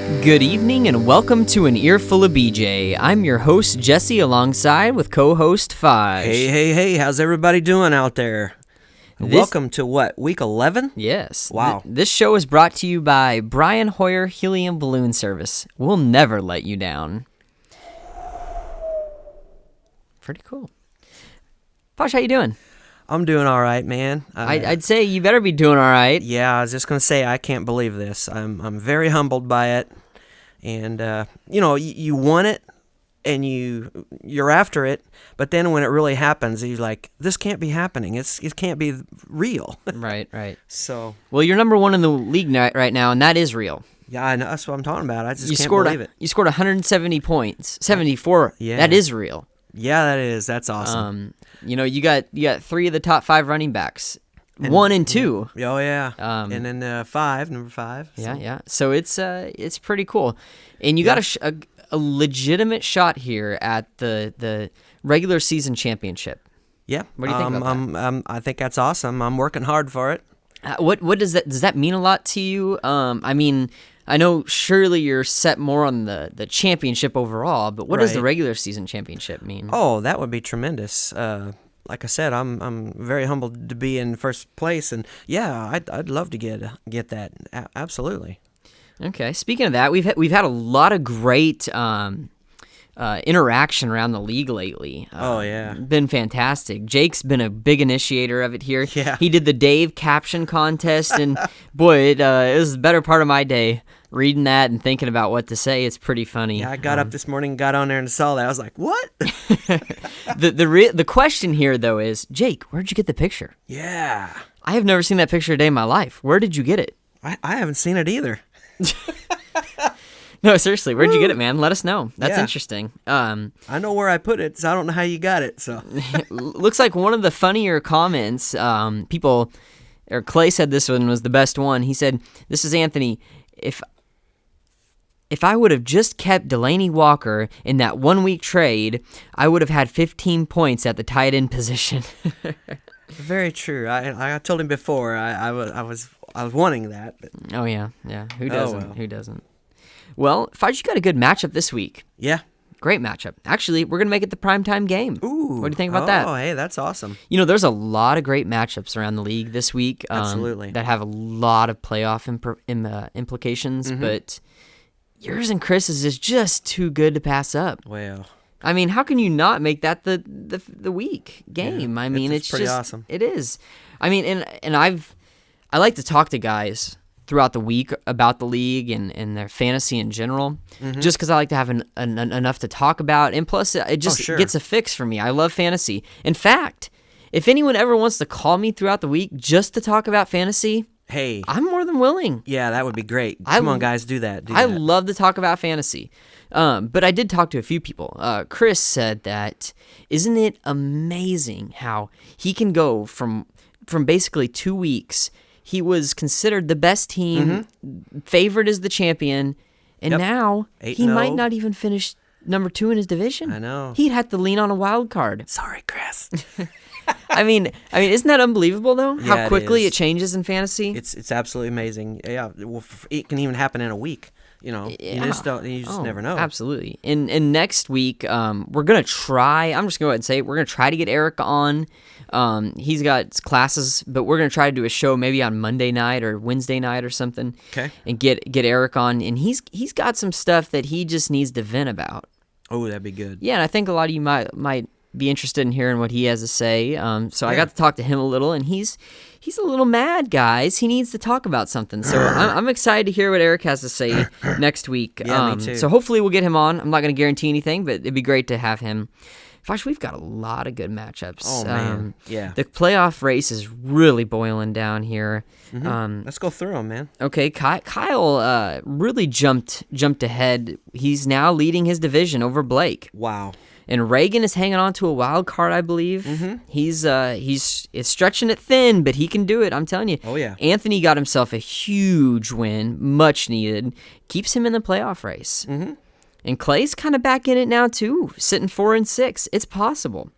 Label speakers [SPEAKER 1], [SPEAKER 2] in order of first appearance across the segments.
[SPEAKER 1] Good evening and welcome to an Earful of BJ. I'm your host Jesse alongside with co-host Faj.
[SPEAKER 2] Hey, how's everybody doing out there? Welcome to what, week 11?
[SPEAKER 1] Yes.
[SPEAKER 2] Wow.
[SPEAKER 1] This show is brought to you by Brian Hoyer Helium Balloon Service. We'll never let you down. Pretty cool. Faj, how you doing?
[SPEAKER 2] I'm doing all right, man.
[SPEAKER 1] I'd say you better be doing all right.
[SPEAKER 2] Yeah, I was just going to say I can't believe this. I'm very humbled by it. And, you want it and you're after it. But then when it really happens, you're like, this can't be happening. It can't be real.
[SPEAKER 1] Right.
[SPEAKER 2] So.
[SPEAKER 1] Well, you're number one in the league right now, and that is real.
[SPEAKER 2] Yeah, I know. That's what I'm talking about. I just can't believe it.
[SPEAKER 1] You scored 170 points, 74.
[SPEAKER 2] Yeah.
[SPEAKER 1] That is real.
[SPEAKER 2] Yeah, that is. That's awesome.
[SPEAKER 1] You got 3 of the top 5 running backs, 1 and 2.
[SPEAKER 2] Oh yeah. And then number 5. So.
[SPEAKER 1] Yeah. So it's pretty cool, and you got a legitimate shot here at the regular season championship.
[SPEAKER 2] Yeah.
[SPEAKER 1] What do you think about that?
[SPEAKER 2] I think that's awesome. I'm working hard for it.
[SPEAKER 1] What does that mean a lot to you? I know surely you're set more on the championship overall, but what does the regular season championship mean?
[SPEAKER 2] Oh, that would be tremendous. Like I said, I'm very humbled to be in first place, and yeah, I'd love to get that. Absolutely.
[SPEAKER 1] Okay. Speaking of that, we've had a lot of great interaction around the league lately.
[SPEAKER 2] Oh yeah,
[SPEAKER 1] been fantastic. Jake's been a big initiator of it here.
[SPEAKER 2] Yeah,
[SPEAKER 1] he did the Dave caption contest, and boy, it was the better part of my day reading that and thinking about what to say. It's pretty funny.
[SPEAKER 2] Yeah, I got up this morning, got on there and saw that. I was like, what?
[SPEAKER 1] The question here though is, Jake, where'd you get the picture?
[SPEAKER 2] Yeah,
[SPEAKER 1] I have never seen that picture a day in my life. Where did you get it?
[SPEAKER 2] I haven't seen it either.
[SPEAKER 1] No, seriously, where'd you get it, man? Let us know. That's interesting.
[SPEAKER 2] I know where I put it, so I don't know how you got it. So
[SPEAKER 1] looks like one of the funnier comments, Clay said this one was the best one. He said, "This is Anthony. If I would have just kept Delaney Walker in that 1 week trade, I would have had 15 points at the tight end position."
[SPEAKER 2] Very true. I told him before I was wanting that. But.
[SPEAKER 1] Oh yeah. Who doesn't?
[SPEAKER 2] Well.
[SPEAKER 1] Who doesn't? Well, Fudge, you got a good matchup this week.
[SPEAKER 2] Yeah.
[SPEAKER 1] Great matchup. Actually, we're going to make it the primetime game.
[SPEAKER 2] Ooh.
[SPEAKER 1] What do you think about that?
[SPEAKER 2] Oh, hey, that's awesome.
[SPEAKER 1] There's a lot of great matchups around the league this week.
[SPEAKER 2] Absolutely.
[SPEAKER 1] That have a lot of playoff implications, but yours and Chris's is just too good to pass up.
[SPEAKER 2] Well.
[SPEAKER 1] I mean, how can you not make that the week game?
[SPEAKER 2] Yeah,
[SPEAKER 1] I mean,
[SPEAKER 2] it's pretty
[SPEAKER 1] just
[SPEAKER 2] awesome.
[SPEAKER 1] It is. I mean, and I like to talk to guys throughout the week about the league and their fantasy in general, just because I like to have enough to talk about, and plus it just gets a fix for me. I love fantasy. In fact, if anyone ever wants to call me throughout the week just to talk about fantasy,
[SPEAKER 2] hey,
[SPEAKER 1] I'm more than willing.
[SPEAKER 2] Yeah, that would be great. Come on, guys, do that.
[SPEAKER 1] I love to talk about fantasy. But I did talk to a few people. Chris said that, isn't it amazing how he can go from basically 2 weeks. He was considered the best team, favored as the champion, and now he might not even finish number 2 in his division.
[SPEAKER 2] I know.
[SPEAKER 1] He'd have to lean on a wild card.
[SPEAKER 2] Sorry, Chris.
[SPEAKER 1] I mean, isn't that unbelievable though?
[SPEAKER 2] Yeah,
[SPEAKER 1] how quickly
[SPEAKER 2] it
[SPEAKER 1] it changes in fantasy.
[SPEAKER 2] It's absolutely amazing. Yeah, well, it can even happen in a week. You just never know.
[SPEAKER 1] Absolutely. And next week, we're gonna try. I'm just gonna go ahead and say it. We're gonna try to get Eric on. He's got classes, but we're gonna try to do a show maybe on Monday night or Wednesday night or something.
[SPEAKER 2] Okay.
[SPEAKER 1] And get Eric on, and he's got some stuff that he just needs to vent about.
[SPEAKER 2] Oh, that'd be good.
[SPEAKER 1] Yeah, and I think a lot of you might be interested in hearing what he has to say. So I got to talk to him a little, and he's a little mad, guys. He needs to talk about something. So I'm excited to hear what Eric has to say next week.
[SPEAKER 2] Yeah, me too.
[SPEAKER 1] So hopefully we'll get him on. I'm not going to guarantee anything, but it'd be great to have him. Gosh, we've got a lot of good matchups.
[SPEAKER 2] Oh, man. Yeah.
[SPEAKER 1] The playoff race is really boiling down here.
[SPEAKER 2] Let's go through them, man.
[SPEAKER 1] Okay, Kyle really jumped ahead. He's now leading his division over Blake.
[SPEAKER 2] Wow.
[SPEAKER 1] And Reagan is hanging on to a wild card, I believe. He's stretching it thin, but he can do it. I'm telling you.
[SPEAKER 2] Oh yeah.
[SPEAKER 1] Anthony got himself a huge win, much needed. Keeps him in the playoff race. And Clay's kind of back in it now too, sitting 4-6. It's possible.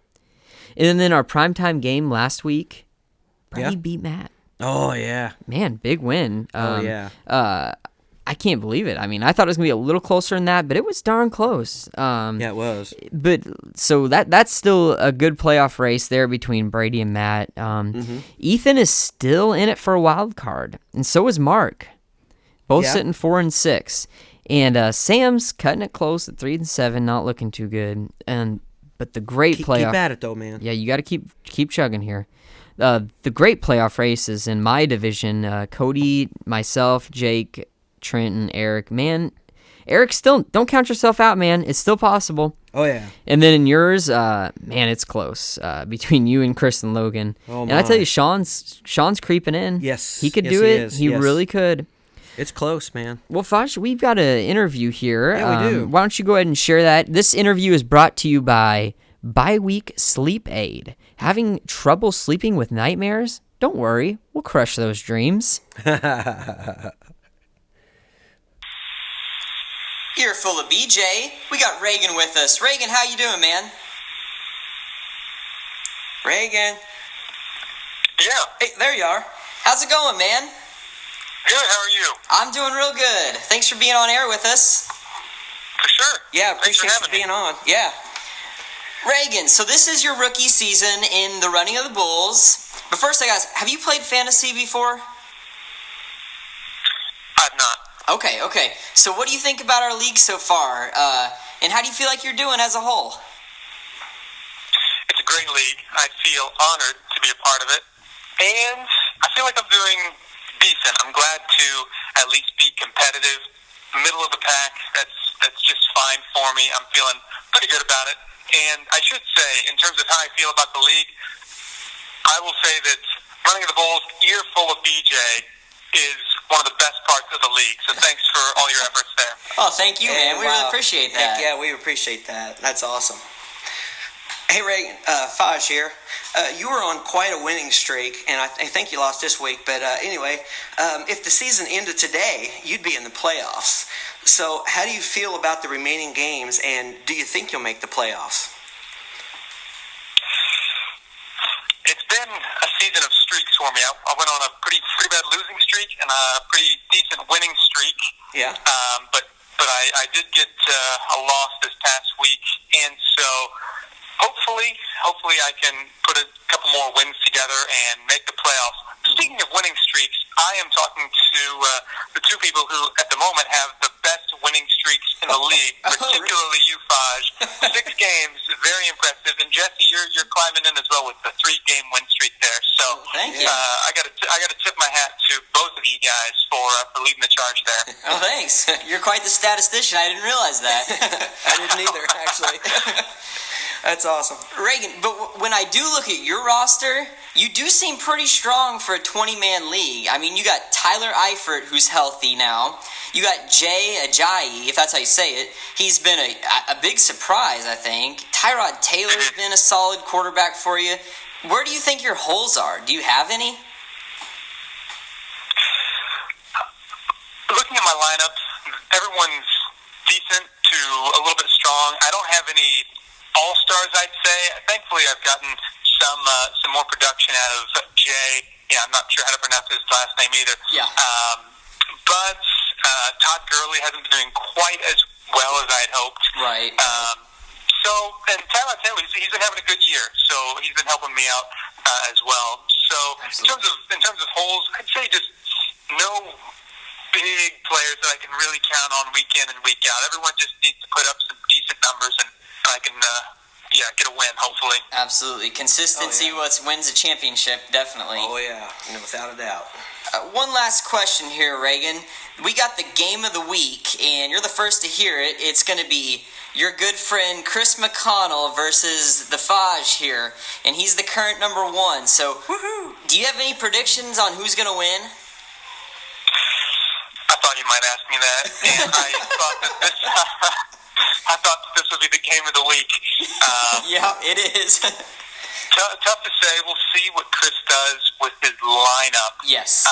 [SPEAKER 1] And then our primetime game last week, Brady beat Matt.
[SPEAKER 2] Oh yeah.
[SPEAKER 1] Man, big win.
[SPEAKER 2] Oh yeah.
[SPEAKER 1] I can't believe it. I mean, I thought it was going to be a little closer than that, but it was darn close.
[SPEAKER 2] Yeah, it was.
[SPEAKER 1] But so that's still a good playoff race there between Brady and Matt. Ethan is still in it for a wild card, and so is Mark. Both sitting 4 and 6. And Sam's cutting it close at 3 and 7, not looking too good. But the great playoff.
[SPEAKER 2] Keep at it though, man.
[SPEAKER 1] Yeah, you got to keep chugging here. The great playoff race is in my division. Cody, myself, Jake, Trent, and Eric. Man, Eric, still don't count yourself out, man. It's still possible.
[SPEAKER 2] Oh yeah.
[SPEAKER 1] And then in yours, man, it's close between you and Chris and Logan.
[SPEAKER 2] Oh
[SPEAKER 1] and I tell you, Sean's creeping in.
[SPEAKER 2] Yes,
[SPEAKER 1] he could
[SPEAKER 2] yes,
[SPEAKER 1] do
[SPEAKER 2] he
[SPEAKER 1] it.
[SPEAKER 2] is.
[SPEAKER 1] He
[SPEAKER 2] Yes.
[SPEAKER 1] really could.
[SPEAKER 2] It's close, man.
[SPEAKER 1] Well, Fosh, we've got an interview here.
[SPEAKER 2] Yeah, we do.
[SPEAKER 1] Why don't you go ahead and share that? This interview is brought to you by Bi-Week Sleep Aid. Having trouble sleeping with nightmares? Don't worry, we'll crush those dreams. Earful of BJ. We got Reagan with us. Reagan, how you doing, man? Reagan.
[SPEAKER 3] Yeah.
[SPEAKER 1] Hey, there you are. How's it going, man?
[SPEAKER 3] Good, how are you?
[SPEAKER 1] I'm doing real good. Thanks for being on air with us.
[SPEAKER 3] For sure.
[SPEAKER 2] Yeah,
[SPEAKER 3] Thanks for
[SPEAKER 2] appreciate you
[SPEAKER 3] having me.
[SPEAKER 2] being on.
[SPEAKER 1] Yeah. Reagan, so this is your rookie season in the running of the Bulls. But first, I guess, have you played fantasy before?
[SPEAKER 3] I've not.
[SPEAKER 1] Okay. So what do you think about our league so far? And how do you feel like you're doing as a whole?
[SPEAKER 3] It's a great league. I feel honored to be a part of it. And I feel like I'm doing decent. I'm glad to at least be competitive. Middle of the pack, that's just fine for me. I'm feeling pretty good about it. And I should say, in terms of how I feel about the league, I will say that running the Bulls, Earful of BJ, is one of the best parts of the league. So thanks for all your efforts there.
[SPEAKER 1] Oh, thank you, man. We really appreciate that.
[SPEAKER 2] Heck yeah, we appreciate that. That's awesome. Hey, Ray, Faj here. You were on quite a winning streak, and I think you lost this week. But anyway, if the season ended today, you'd be in the playoffs. So how do you feel about the remaining games, and do you think you'll make the playoffs?
[SPEAKER 3] It's been a season of streaks for me. I went on a pretty bad losing streak and a pretty decent winning streak.
[SPEAKER 2] Yeah.
[SPEAKER 3] But I did get a loss this past week, and so hopefully I can put a couple more wins together and make the playoffs. Speaking of winning streaks, I am talking to the two people who, at the moment, have the best winning streaks in the league, particularly you, Faj. 6 games, very impressive. And Jesse, you're climbing in as well with the 3-game win streak there. So
[SPEAKER 1] Thank you.
[SPEAKER 3] I got to tip my hat to both of you guys for leading the charge there.
[SPEAKER 1] Oh, thanks. You're quite the statistician. I didn't realize that.
[SPEAKER 2] I didn't either, actually. That's awesome.
[SPEAKER 1] Reagan, but when I do look at your roster, you do seem pretty strong for a 20-man league. I mean, you got Tyler Eifert, who's healthy now. You got Jay Ajayi, if that's how you say it. He's been a big surprise, I think. Tyrod Taylor's been a solid quarterback for you. Where do you think your holes are? Do you have any?
[SPEAKER 3] Looking at my lineup, everyone's decent to a little bit strong. I don't have any all-stars, I'd say. Thankfully, I've gotten some more production out of Jay. Yeah, I'm not sure how to pronounce his last name either.
[SPEAKER 1] Yeah.
[SPEAKER 3] But Todd Gurley hasn't been doing quite as well as I'd hoped.
[SPEAKER 1] Right.
[SPEAKER 3] And Tyler Taylor, he's been having a good year, so he's been helping me out as well. So in terms of holes, I'd say just no big players that I can really count on week in and week out. Everyone just needs to put up some decent numbers, and I can get a win, hopefully.
[SPEAKER 1] Absolutely. Consistency wins a championship, definitely.
[SPEAKER 2] Oh, yeah, without a doubt.
[SPEAKER 1] One last question here, Reagan. We got the game of the week, and you're the first to hear it. It's going to be your good friend Chris McConnell versus the Faj here, and he's the current number 1. So, do you have any predictions on who's going to win?
[SPEAKER 3] I thought you might ask me that, and I thought that this would be the game of the week.
[SPEAKER 1] Yeah, it is.
[SPEAKER 3] Tough to say. We'll see what Chris does with his lineup.
[SPEAKER 1] Yes.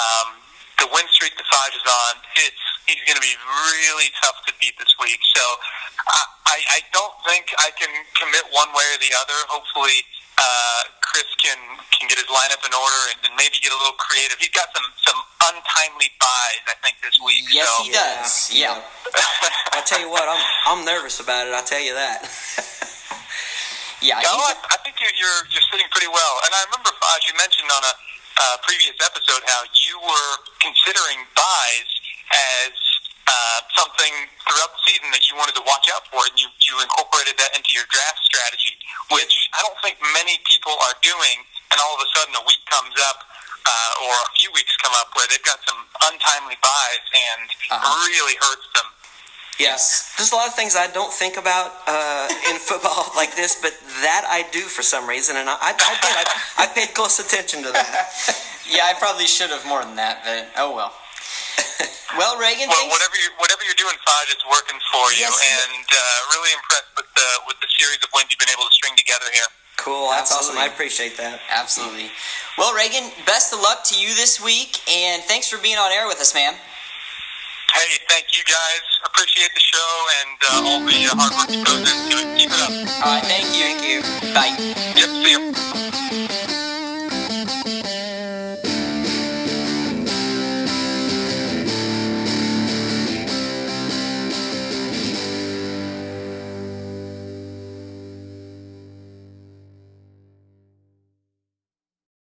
[SPEAKER 3] The win streak the Faj is on, he's going to be really tough to beat this week. So I don't think I can commit one way or the other. Hopefully Chris can get his lineup in order and maybe get a little creative. He's got some untimely buys, I think, this week.
[SPEAKER 4] Yes,
[SPEAKER 3] so.
[SPEAKER 4] he does. Yeah.
[SPEAKER 2] I tell you what, I'm nervous about it. I tell you that.
[SPEAKER 4] Yeah.
[SPEAKER 3] No, I think you're sitting pretty well. And I remember, Faj, you mentioned on a previous episode how you were considering buys as something throughout the season that you wanted to watch out for, and you incorporated that into your draft strategy, which I don't think many people are doing. And all of a sudden, a week comes up, or a few weeks come up, where they've got some untimely buys, and really hurts them.
[SPEAKER 2] Yes. There's a lot of things I don't think about in football like this, but that I do for some reason, and I did. I paid close attention to that.
[SPEAKER 4] Yeah, I probably should have more than that, but oh well. Well, Reagan,
[SPEAKER 3] well, whatever you're doing, Faj, it's working for you,
[SPEAKER 4] Yes,
[SPEAKER 3] and really impressed with the series of wins you've been able to string together here.
[SPEAKER 2] Cool, that's
[SPEAKER 4] Absolutely.
[SPEAKER 2] awesome. I appreciate that.
[SPEAKER 4] Absolutely. Well, Reagan, best of luck to you this week, and thanks for being on air with us, man.
[SPEAKER 3] Hey, thank you guys. Appreciate the show and all the hard work that goes into it. Keep it up.
[SPEAKER 4] All right, thank you.
[SPEAKER 2] Thank you.
[SPEAKER 4] Bye.
[SPEAKER 3] Yep, see you.